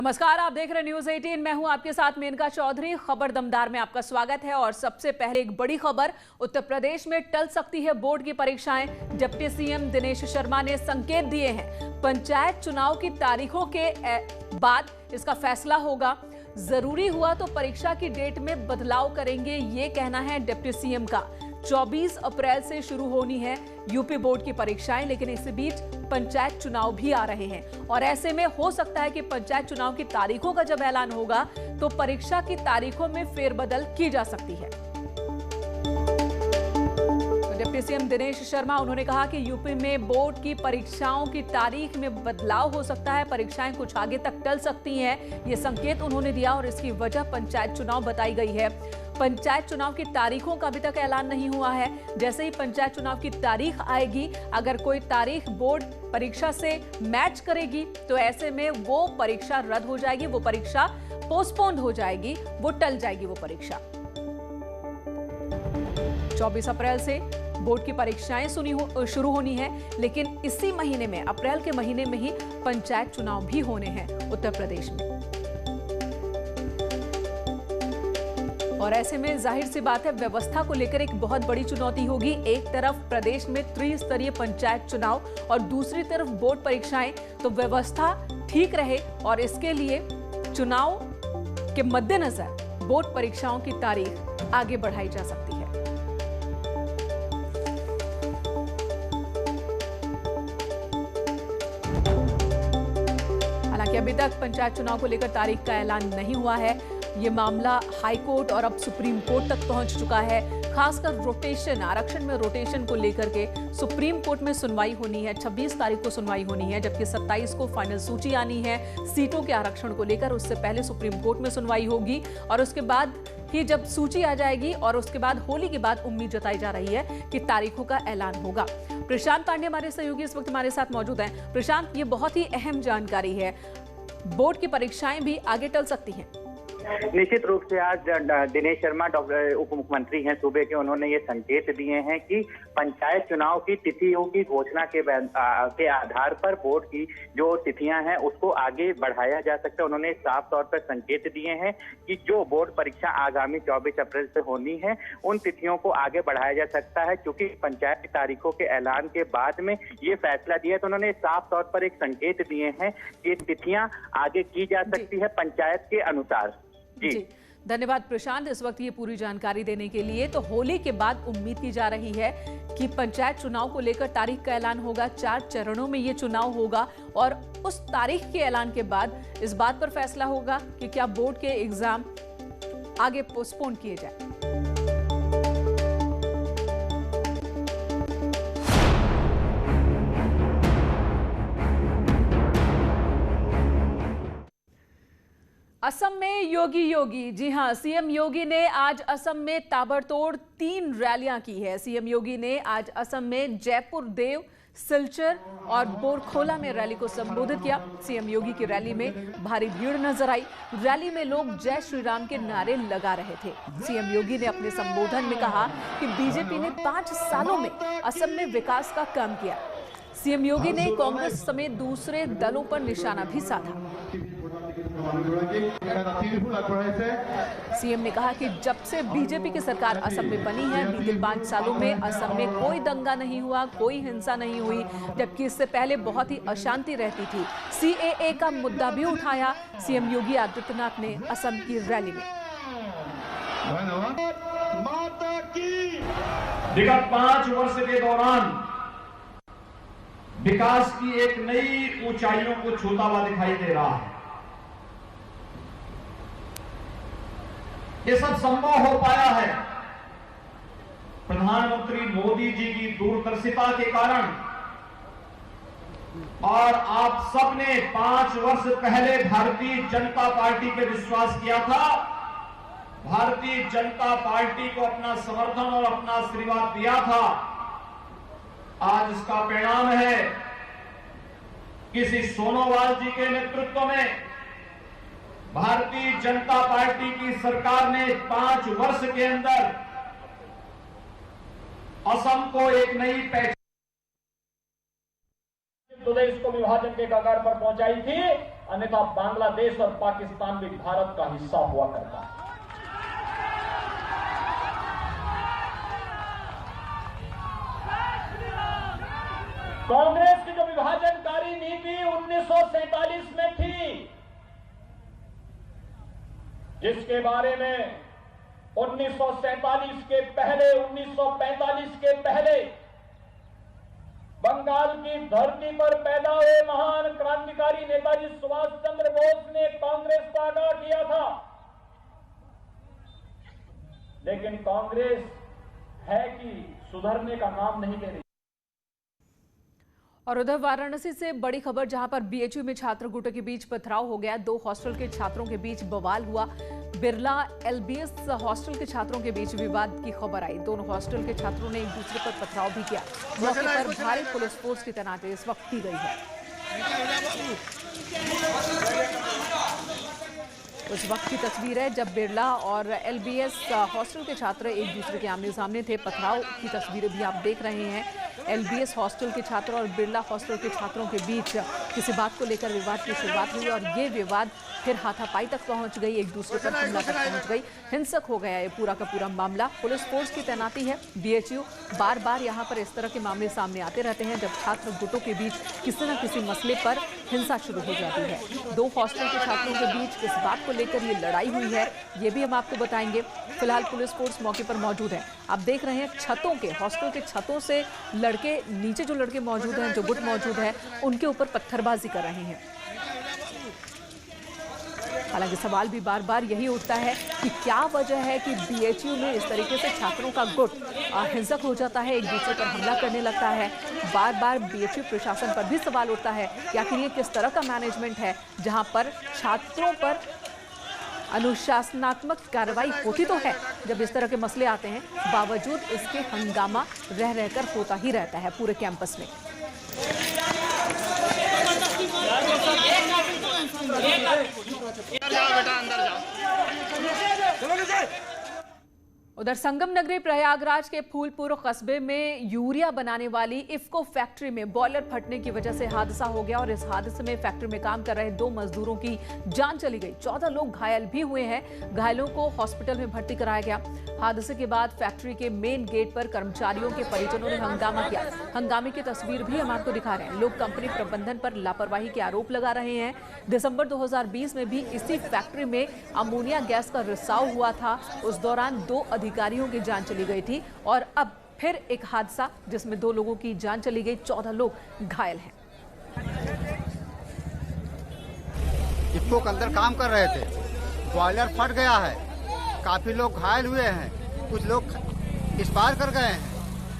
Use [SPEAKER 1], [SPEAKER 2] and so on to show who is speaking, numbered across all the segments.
[SPEAKER 1] नमस्कार, आप देख रहे न्यूज 18। मैं हूं आपके साथ मेनका चौधरी। खबर दमदार में आपका स्वागत है और सबसे पहले एक बड़ी खबर। उत्तर प्रदेश में टल सकती है बोर्ड की परीक्षाएं। डिप्टी सीएम दिनेश शर्मा ने संकेत दिए हैं। पंचायत चुनाव की तारीखों के बाद इसका फैसला होगा। जरूरी हुआ तो परीक्षा की डेट में बदलाव करेंगे, ये कहना है डिप्टी सीएम का। 24 अप्रैल से शुरू होनी है यूपी बोर्ड की परीक्षाएं, लेकिन इस बीच पंचायत चुनाव भी आ रहे हैं और ऐसे में हो सकता है कि पंचायत चुनाव की तारीखों का जब ऐलान होगा तो परीक्षा की तारीखों में फेरबदल की जा सकती है। डिप्टी सीएम दिनेश शर्मा उन्होंने कहा कि यूपी में बोर्ड की परीक्षाओं की तारीख में बदलाव हो सकता है, परीक्षाएं कुछ आगे तक टल सकती हैं, ये संकेत उन्होंने दिया और इसकी वजह पंचायत चुनाव बताई गई है। पंचायत चुनाव की तारीखों का अभी तक ऐलान नहीं हुआ है। जैसे ही पंचायत चुनाव की तारीख आएगी, अगर कोई तारीख बोर्ड परीक्षा से मैच करेगी तो ऐसे में वो परीक्षा रद्द हो जाएगी, वो परीक्षा पोस्टपोन्ड हो जाएगी, वो टल जाएगी वो परीक्षा। 24 अप्रैल से बोर्ड की परीक्षाएं शुरू होनी है, लेकिन इसी महीने में, अप्रैल के महीने में ही पंचायत चुनाव भी होने हैं उत्तर प्रदेश में। और ऐसे में जाहिर सी बात है, व्यवस्था को लेकर एक बहुत बड़ी चुनौती होगी। एक तरफ प्रदेश में त्रिस्तरीय पंचायत चुनाव और दूसरी तरफ बोर्ड परीक्षाएं, तो व्यवस्था ठीक रहे और इसके लिए चुनाव के मद्देनजर बोर्ड परीक्षाओं की तारीख आगे बढ़ाई जा सकती है। हालांकि अभी तक पंचायत चुनाव को लेकर तारीख का ऐलान नहीं हुआ है। ये मामला हाई कोर्ट और अब सुप्रीम कोर्ट तक पहुंच चुका है। खासकर रोटेशन, आरक्षण में रोटेशन को लेकर के सुप्रीम कोर्ट में सुनवाई होनी है। 26 तारीख को सुनवाई होनी है, जबकि 27 को फाइनल सूची आनी है सीटों के आरक्षण को लेकर। उससे पहले सुप्रीम कोर्ट में सुनवाई होगी और उसके बाद ही जब सूची आ जाएगी और उसके बाद होली के बाद उम्मीद जताई जा रही है कि तारीखों का ऐलान होगा। प्रशांत पांडे हमारे सहयोगी इस वक्त हमारे साथ मौजूद हैं। प्रशांत, ये बहुत ही अहम जानकारी है, बोर्ड की परीक्षाएं भी आगे टल सकती हैं।
[SPEAKER 2] निश्चित रूप से आज दिनेश शर्मा डॉक्टर उप मुख्यमंत्री हैं सूबे के, उन्होंने ये संकेत दिए हैं कि पंचायत चुनाव की तिथियों की घोषणा के आधार पर बोर्ड की जो तिथियां हैं उसको आगे बढ़ाया जा सकता है। उन्होंने साफ तौर पर संकेत दिए हैं कि जो बोर्ड परीक्षा आगामी 24 अप्रैल से होनी है उन तिथियों को आगे बढ़ाया जा सकता है, क्योंकि पंचायत की तारीखों के ऐलान के बाद में ये फैसला दिया है। तो उन्होंने साफ तौर पर एक संकेत दिए हैं कि तिथियां आगे की जा सकती है पंचायत के अनुसार।
[SPEAKER 1] जी, धन्यवाद प्रशांत, इस वक्त ये पूरी जानकारी देने के लिए। तो होली के बाद उम्मीद की जा रही है कि पंचायत चुनाव को लेकर तारीख का ऐलान होगा। 4 चरणों में ये चुनाव होगा और उस तारीख के ऐलान के बाद इस बात पर फैसला होगा कि क्या बोर्ड के एग्जाम आगे पोस्टपोन किए जाए। असम में योगी, जी हां, सीएम योगी ने आज असम में ताबड़तोड़ 3 रैलियां की है। सीएम योगी ने आज असम में जयपुर, देव, सिलचर और बोरखोला में रैली को संबोधित किया। सीएम योगी की रैली में भारी भीड़ नजर आई। रैली में लोग जय श्री राम के नारे लगा रहे थे। सीएम योगी ने अपने संबोधन में कहा कि बीजेपी ने 5 सालों में असम में विकास का काम किया। सीएम योगी ने कांग्रेस समेत दूसरे दलों पर निशाना भी साधा। सीएम ने कहा कि जब से बीजेपी की सरकार असम में बनी है, बीते 5 सालों में असम में कोई दंगा नहीं हुआ, कोई हिंसा नहीं हुई, जबकि इससे पहले बहुत ही अशांति रहती थी। सीएए का मुद्दा भी उठाया सीएम योगी आदित्यनाथ ने असम की रैली में।
[SPEAKER 3] विगत 5 वर्ष के दौरान विकास की एक नई ऊंचाइयों को छूता हुआ दिखाई दे रहा है। ये सब संभव हो पाया है प्रधानमंत्री मोदी जी की दूरदर्शिता के कारण। और आप सबने 5 वर्ष पहले भारतीय जनता पार्टी पे विश्वास किया था, भारतीय जनता पार्टी को अपना समर्थन और अपना आशीर्वाद दिया था। आज इसका परिणाम है किसी सोनोवाल जी के नेतृत्व में भारतीय जनता पार्टी की सरकार ने 5 वर्ष के अंदर असम को एक नई पहचान, प्रदेश को विभाजन के कगार पर पहुंचाई थी। अन्यथा बांग्लादेश और पाकिस्तान भी भारत का हिस्सा हुआ करता है। कांग्रेस की जो विभाजनकारी नीति 1947 में थी, जिसके बारे में 1947 के पहले 1945 के पहले बंगाल की धरती पर पैदा हुए महान क्रांतिकारी नेताजी सुभाष चंद्र बोस ने कांग्रेस को आगाह किया था। लेकिन कांग्रेस है कि सुधरने का नाम नहीं ले रही।
[SPEAKER 1] और उधर वाराणसी से बड़ी खबर, जहां पर बीएचयू में छात्र गुटों के बीच पथराव हो गया। 2 हॉस्टल के छात्रों के बीच बवाल हुआ। बिरला एलबीएस हॉस्टल के छात्रों के बीच विवाद की खबर आई। दोनों हॉस्टल के छात्रों ने एक दूसरे पर पथराव भी किया। मौके पर भारी पुलिस फोर्स की तैनाती इस वक्त की गई है। उस वक्त की तस्वीर है जब बिरला और एलबीएस हॉस्टल के छात्र एक दूसरे के आमने सामने थे। पथराव की तस्वीरें भी आप देख रहे हैं। एलबीएस हॉस्टल के छात्र और बिरला हॉस्टल के छात्रों के बीच किसी बात को लेकर विवाद की शुरुआत हुई और ये विवाद फिर हाथापाई तक पहुंच गई, एक दूसरे पर हमला तक पहुंच गई। हिंसक हो गया ये पूरा का पूरा मामला। पुलिस फोर्स की तैनाती है। बीएचयू बार बार यहाँ पर इस तरह के मामले सामने आते रहते हैं जब छात्र गुटों के बीच किसी न किसी मसले पर हिंसा शुरू हो जाती है। 2 हॉस्टल के छात्रों के बीच किस बात को लेकर ये लड़ाई हुई है, ये भी हम आपको बताएंगे। फिलहाल पुलिस फोर्स मौके पर मौजूद है। आप देख रहे हैं छतों के, हॉस्टल के छतों से लड़के, नीचे जो लड़के मौजूद हैं, जो गुट मौजूद है, उनके ऊपर पत्थरबाजी कर रहे हैं। हालांकि सवाल भी बार बार यही उठता है कि क्या वजह है कि बीएचयू में इस तरीके से छात्रों का गुट हिंसक हो जाता है, एक दूसरे पर हमला करने लगता है। बार बार बीएचयू प्रशासन पर भी सवाल उठता है कि आखिर ये किस तरह का मैनेजमेंट है जहां पर छात्रों पर अनुशासनात्मक कार्रवाई होती तो है जब इस तरह के मसले आते हैं, बावजूद इसके हंगामा रह रहकर होता ही रहता है पूरे कैंपस में। उधर संगम नगरी प्रयागराज के फूलपुर कस्बे में यूरिया बनाने वाली इफ्को फैक्ट्री में बॉयलर फटने की वजह से हादसा हो गया और इस हादसे में फैक्ट्री में काम कर रहे 2 मजदूरों की जान चली गई। 14 लोग घायल भी हुए हैं। घायलों को हॉस्पिटल में भर्ती कराया गया। हादसे के बाद फैक्ट्री के मेन गेट पर कर्मचारियों के परिजनों ने हंगामा किया। हंगामे की तस्वीर भी हम आपको दिखा रहे हैं। लोग कंपनी प्रबंधन पर लापरवाही के आरोप लगा रहे हैं। दिसंबर 2020 में भी इसी फैक्ट्री में अमोनिया गैस का रिसाव हुआ था। उस दौरान 2 अधिकारियों की जान चली गई थी और अब फिर एक हादसा जिसमें 2 लोगों की जान चली गई, 14 लोग घायल हैं।
[SPEAKER 4] इफ्को के अंदर काम कर रहे थे, बॉयलर फट गया है, काफी लोग घायल हुए हैं, कुछ लोग एक्सपायर कर गए हैं।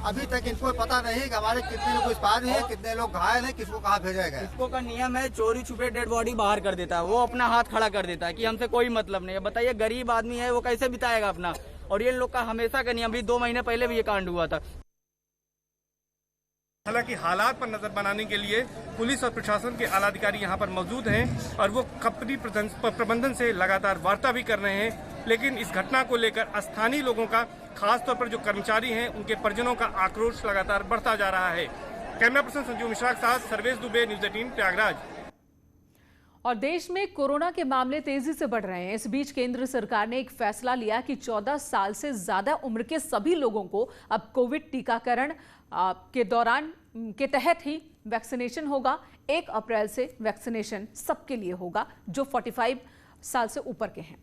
[SPEAKER 4] अभी तक इनको पता नहीं कि हमारे कितने लोग एक्सपायर हुए, कितने लोग घायल हैं, किसको कहाँ भेजा गया।
[SPEAKER 5] इफ्को का नियम है चोरी छुपे डेड बॉडी बाहर कर देता है, वो अपना हाथ खड़ा कर देता है कि हमसे कोई मतलब नहीं है। बताइए गरीब आदमी है वो कैसे बिताएगा अपना। और ये लोग का हमेशा का नियम, भी 2 महीने पहले भी ये कांड हुआ था।
[SPEAKER 6] हालांकि हालात पर नजर बनाने के लिए पुलिस और प्रशासन के आला अधिकारी यहाँ पर मौजूद हैं और वो कंपनी प्रबंधन से लगातार वार्ता भी कर रहे हैं। लेकिन इस घटना को लेकर स्थानीय लोगों का, खासतौर पर जो कर्मचारी हैं, उनके परिजनों का आक्रोश लगातार बढ़ता जा रहा है। कैमरा पर्सन संजू मिश्रा के साथ सर्वेश दुबे, न्यूज़ 18 प्रयागराज।
[SPEAKER 1] और देश में कोरोना के मामले तेजी से बढ़ रहे हैं। इस बीच केंद्र सरकार ने एक फैसला लिया कि 14 साल से ज्यादा उम्र के सभी लोगों को अब कोविड टीकाकरण के दौरान के तहत ही वैक्सीनेशन होगा। 1 अप्रैल से वैक्सीनेशन सबके लिए होगा जो 45 साल से ऊपर के हैं।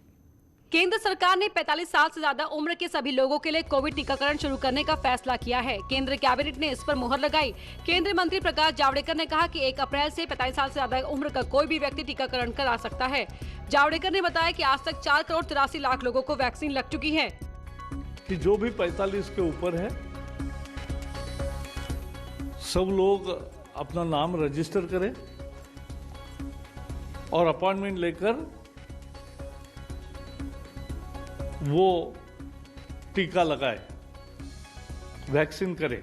[SPEAKER 7] केंद्र सरकार ने 45 साल से ज्यादा उम्र के सभी लोगों के लिए कोविड टीकाकरण शुरू करने का फैसला किया है। केंद्र कैबिनेट ने इस पर मुहर लगाई। केंद्रीय मंत्री प्रकाश जावड़ेकर ने कहा कि 1 अप्रैल से 45 साल से ज्यादा उम्र का कोई भी व्यक्ति टीकाकरण करा सकता है। जावड़ेकर ने बताया कि आज तक 4 करोड़ 83 लाख लोगों को वैक्सीन लग चुकी है।
[SPEAKER 8] कि जो भी 45 के ऊपर है सब लोग अपना नाम रजिस्टर करें और अपॉइंटमेंट लेकर वो टीका लगाए, वैक्सीन करे।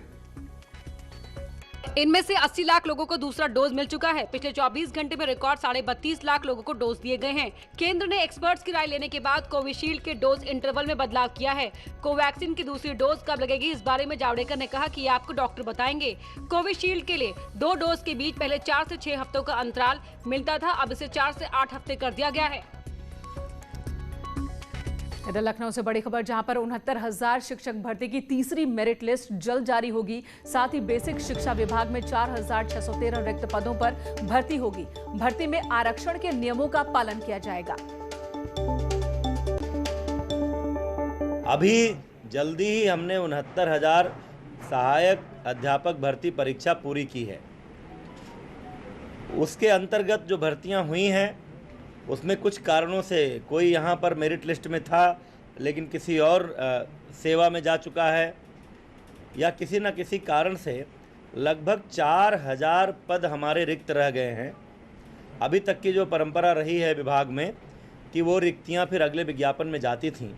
[SPEAKER 7] इनमें से 80 लाख लोगों को दूसरा डोज मिल चुका है। पिछले 24 घंटे में रिकॉर्ड 32.5 लाख लोगों को डोज दिए गए हैं। केंद्र ने एक्सपर्ट्स की राय लेने के बाद कोविशील्ड के डोज इंटरवल में बदलाव किया है। कोवैक्सीन की दूसरी डोज कब लगेगी, इस बारे में जावड़ेकर ने कहा कि आपको डॉक्टर बताएंगे। कोविशील्ड के लिए 2 डोज के बीच पहले 4 से 6 हफ्तों का अंतराल मिलता था, अब इसे 4 से 8 हफ्ते कर दिया गया है।
[SPEAKER 1] इधर लखनऊ से बड़ी खबर, जहां पर 69,000 शिक्षक भर्ती की तीसरी मेरिट लिस्ट जल्द जारी होगी। साथ ही बेसिक शिक्षा विभाग में 4,613 रिक्त पदों पर भर्ती होगी। भर्ती में आरक्षण के नियमों का पालन किया जाएगा।
[SPEAKER 9] अभी जल्दी ही हमने 69,000 सहायक अध्यापक भर्ती परीक्षा पूरी की है। उसके अंतर्गत जो भर्तियां हुई हैं उसमें कुछ कारणों से कोई यहाँ पर मेरिट लिस्ट में था लेकिन किसी और सेवा में जा चुका है, या किसी न किसी कारण से लगभग 4,000 पद हमारे रिक्त रह गए हैं। अभी तक की जो परंपरा रही है विभाग में कि वो रिक्तियाँ फिर अगले विज्ञापन में जाती थीं,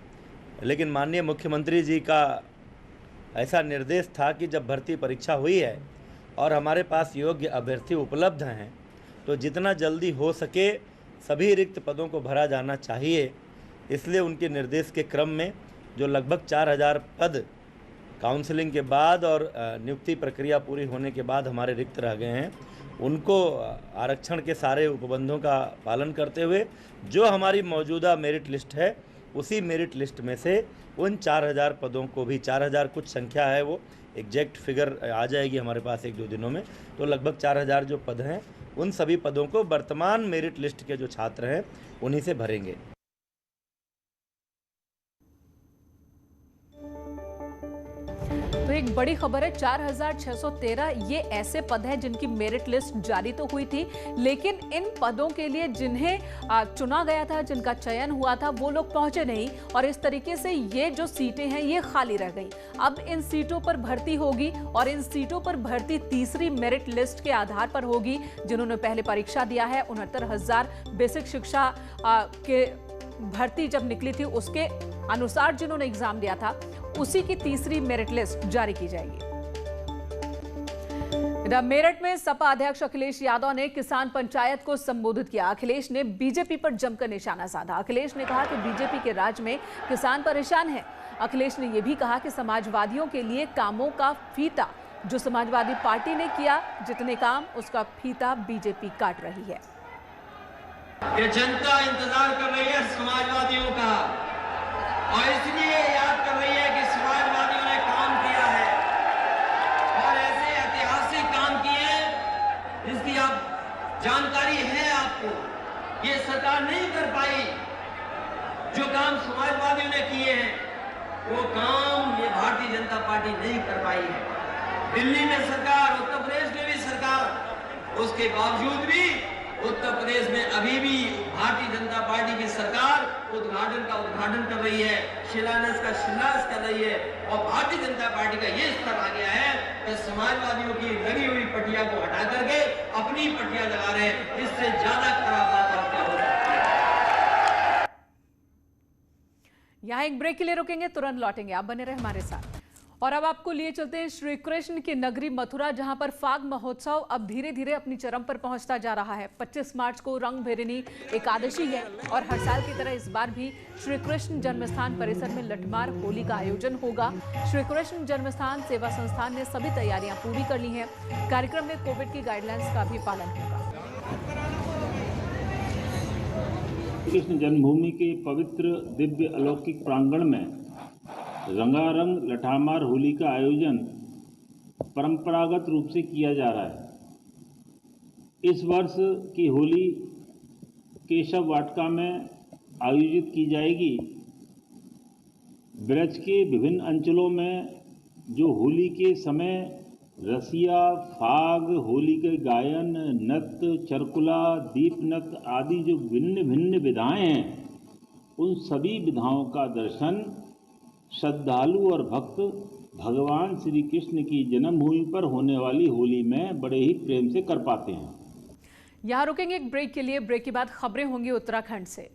[SPEAKER 9] लेकिन माननीय मुख्यमंत्री जी का ऐसा निर्देश था कि जब भर्ती परीक्षा हुई है और हमारे पास योग्य अभ्यर्थी उपलब्ध हैं तो जितना जल्दी हो सके सभी रिक्त पदों को भरा जाना चाहिए। इसलिए उनके निर्देश के क्रम में जो लगभग 4,000 पद काउंसलिंग के बाद और नियुक्ति प्रक्रिया पूरी होने के बाद हमारे रिक्त रह गए हैं, उनको आरक्षण के सारे उपबंधों का पालन करते हुए जो हमारी मौजूदा मेरिट लिस्ट है उसी मेरिट लिस्ट में से उन 4,000 पदों को भी, 4,000 कुछ संख्या है, वो एग्जैक्ट फिगर आ जाएगी हमारे पास 1-2 दिनों में, तो लगभग 4,000 जो पद हैं उन सभी पदों को वर्तमान मेरिट लिस्ट के जो छात्र हैं उन्हीं से भरेंगे।
[SPEAKER 1] तो एक बड़ी खबर है, 4,613 ये ऐसे पद हैं जिनकी मेरिट लिस्ट जारी तो हुई थी, लेकिन इन पदों के लिए जिन्हें चुना गया था, जिनका चयन हुआ था, वो लोग पहुंचे नहीं और इस तरीके से ये जो सीटें हैं ये खाली रह गई। अब इन सीटों पर भर्ती होगी और इन सीटों पर भर्ती तीसरी मेरिट लिस्ट के आधार पर होगी। जिन्होंने पहले परीक्षा दिया है, 69,000 बेसिक शिक्षा के भर्ती जब निकली थी उसके अनुसार जिन्होंने एग्जाम दिया था उसी की तीसरी मेरिट लिस्ट जारी की जाएगी। मेरठ में सपा अध्यक्ष अखिलेश यादव ने किसान पंचायत को संबोधित किया। अखिलेश ने बीजेपी पर जमकर निशाना साधा। अखिलेश ने कहा कि बीजेपी के राज में किसान परेशान है। अखिलेश ने यह भी कहा कि समाजवादियों के लिए कामों का फीता जो समाजवादी पार्टी ने किया, जितने काम उसका फीता बीजेपी काट रही है।
[SPEAKER 10] ये जनता इंतजार कर रही है समाजवादियों का और इसलिए याद कर रही है कि समाजवादियों ने काम किया है और ऐसे ऐतिहासिक काम किए हैं जिसकी आप जानकारी है। आपको ये सरकार नहीं कर पाई। जो काम समाजवादियों ने किए हैं वो काम ये भारतीय जनता पार्टी नहीं कर पाई है। दिल्ली में सरकार, उत्तर प्रदेश में भी सरकार, उसके बावजूद भी उत्तर प्रदेश में अभी भी भारतीय जनता पार्टी की सरकार उद्घाटन का उद्घाटन कर रही है, शिलान्यास का शिलान्यास कर रही है और भारतीय जनता पार्टी का ये स्तर आ गया है कि समाजवादियों की लगी हुई पटिया को हटा करके अपनी पटिया लगा रहे हैं। इससे ज्यादा खराब बात और क्या हो सकती है।
[SPEAKER 1] यहाँ एक ब्रेक के लिए रुकेंगे, तुरंत लौटेंगे, आप बने रहे हमारे साथ। और अब आपको लिए चलते हैं श्री कृष्ण की नगरी मथुरा, जहां पर फाग महोत्सव अब धीरे धीरे अपनी चरम पर पहुंचता जा रहा है। 25 मार्च को रंग भेरिनी एकादशी है और हर साल की तरह इस बार भी श्री कृष्ण जन्मस्थान परिसर में लठमार होली का आयोजन होगा। श्री कृष्ण जन्मस्थान सेवा संस्थान ने सभी तैयारियां पूरी कर ली हैं। कार्यक्रम में कोविड की गाइडलाइंस का भी पालन होगा।
[SPEAKER 11] कृष्ण जन्मभूमि के पवित्र दिव्य अलौकिक प्रांगण में रंगारंग लठामार होली का आयोजन परंपरागत रूप से किया जा रहा है। इस वर्ष की होली केशव वाटिका में आयोजित की जाएगी। ब्रज के विभिन्न अंचलों में जो होली के समय रसिया, फाग, होली के गायन, नृत्य, चरकुला, दीप नृत्य आदि जो भिन्न भिन्न विधाएं हैं, उन सभी विधाओं का दर्शन श्रद्धालु और भक्त भगवान श्री कृष्ण की जन्मभूमि पर होने वाली होली में बड़े ही प्रेम से कर पाते हैं।
[SPEAKER 1] यहाँ रुकेंगे एक ब्रेक के लिए। ब्रेक के बाद खबरें होंगी उत्तराखंड से।